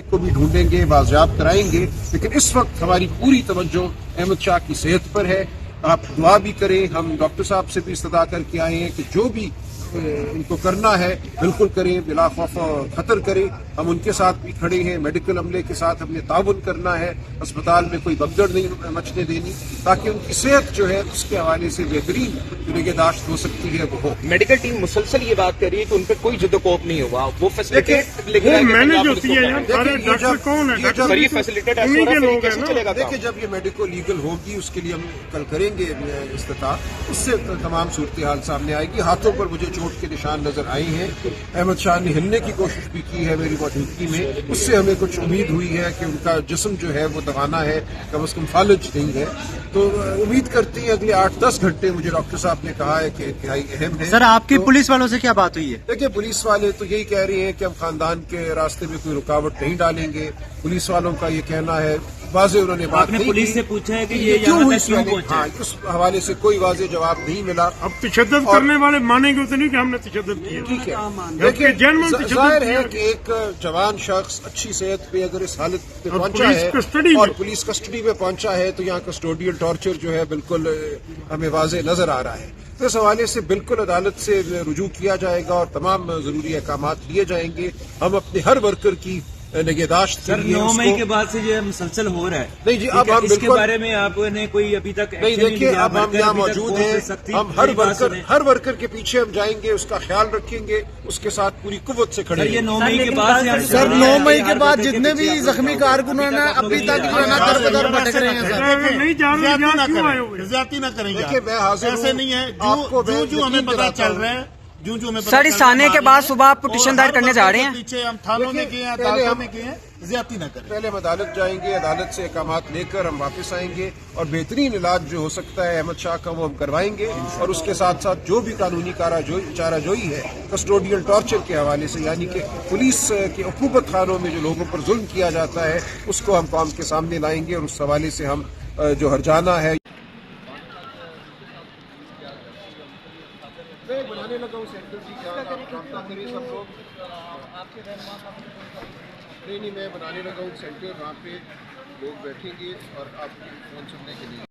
को भी ढूंढेंगे, बाजियाब कराएंगे, लेकिन इस वक्त हमारी पूरी तवज्जो अहमद शाह की सेहत पर है। आप दुआ भी करें। हम डॉक्टर साहब से भी इस्तदा करके आए हैं कि जो भी इनको करना है बिल्कुल करें, बिला खौफ खतर करें। हम उनके साथ भी खड़े हैं, मेडिकल अमले के साथ हमने ताउन करना है, अस्पताल में कोई भगदड़ नहीं मचने देनी, ताकि उनकी सेहत जो है उसके हवाले से बेहतरीन जो निगहदाश्त हो सकती है वो हो। मेडिकल टीम मुसलसल ये बात कर रही है कि उन पर कोई जदोकोप नहीं होगा, वो फैसिलिटेट लेकर वो मैनेज होती है यार, सारे डॉक्टर कौन है, पर ये फैसिलिटेट ऐसा हो रहा है, कैसे चलेगा? देखिए, जब ये मेडिको लीगल होगी उसके लिए हम कल करेंगे इस्तिताह, उससे तमाम सूरत हाल सामने आएगी। हाथों पर मुझे चोट के निशान नजर आए हैं। अहमद शाह ने हिलने की कोशिश भी की है मेरी मौजूदगी में, उससे हमें कुछ उम्मीद हुई है कि उनका जिस्म जो है वो दबाना है, कम अज कम फालज नहीं है। तो उम्मीद करती है अगले 8-10 घंटे, मुझे डॉक्टर साहब ने कहा है कि इंतहाई अहम है। सर, आपकी पुलिस वालों से क्या बात हुई है? देखिए, पुलिस वाले तो यही कह रहे हैं कि हम खानदान के रास्ते में कोई रुकावट नहीं डालेंगे। पुलिस वालों का ये कहना है, वाज़े उन्होंने बात नहीं की। पुलिस से पूछा है कि ये क्यों हुई, क्यों पहुंचा? हाँ, उस हवाले से कोई वाज़े जवाब नहीं मिला। अब तशद्दुद करने वाले मानेंगे तो नहीं कि हमने तशद्दुद किया। ठीक है, देखिए देखिए, जाहिर है कि एक जवान शख्स अच्छी सेहत पे अगर इस हालत पे पहुंचा है और पुलिस कस्टडी में पहुंचा है, तो यहाँ कस्टोडियल टॉर्चर जो है बिल्कुल हमें वाज़े नजर आ रहा है। तो इस हवाले से बिल्कुल अदालत से रुजू किया जाएगा और तमाम जरूरी अहकामात लिए जाएंगे। हम अपने हर वर्कर की निगहदाश्त सर, 9 मई के बाद से ये मुसलसल हो रहा है। नहीं जी, अब हम इसके बारे में आपने कोई अभी तक नहीं, देखिए, अब हम यहाँ मौजूद हैं। हम हर वर्कर के पीछे हम जाएंगे, उसका ख्याल रखेंगे, उसके साथ पूरी कुव्वत से खड़े। ये 9 मई के बाद सर, 9 मई के बाद जितने भी जख्मी कारकुनों ने अभी तक जो है ना दर बदर भटक रहे हैं सर। नहीं ज्यादा ना करेंगे। देखिए, मैं हाजिर ऐसे नहीं है, जो हमें पता चल रहा है, जो हमें सर, इस आने के बाद सुबह आप पिटीशन दायर करने जा रहे हैं? पीछे हम थानों में गए हैं, अदालतों में गए हैं, ज्यादा ना करें। पहले हम अदालत जाएंगे, अदालत से अहकामात लेकर हम वापस आएंगे और बेहतरीन इलाज जो हो सकता है अहमद शाह का वो हम करवाएंगे। और उसके साथ साथ जो भी कानूनी चाराजोई है कस्टोडियल टॉर्चर के हवाले से, यानी कि पुलिस के हुकूमत खानों में जो लोगों पर जुल्म किया जाता है, उसको हम कौम के सामने लाएंगे और उस हवाले से हम जो हर्जाना है मैं बनाने लगा हूँ सेंटर की, जहाँ करें सब लोग। नहीं, मैं बनाने लगा हूँ सेंटर, वहाँ पे लोग बैठेंगे और आपकी फोन सुनने के लिए।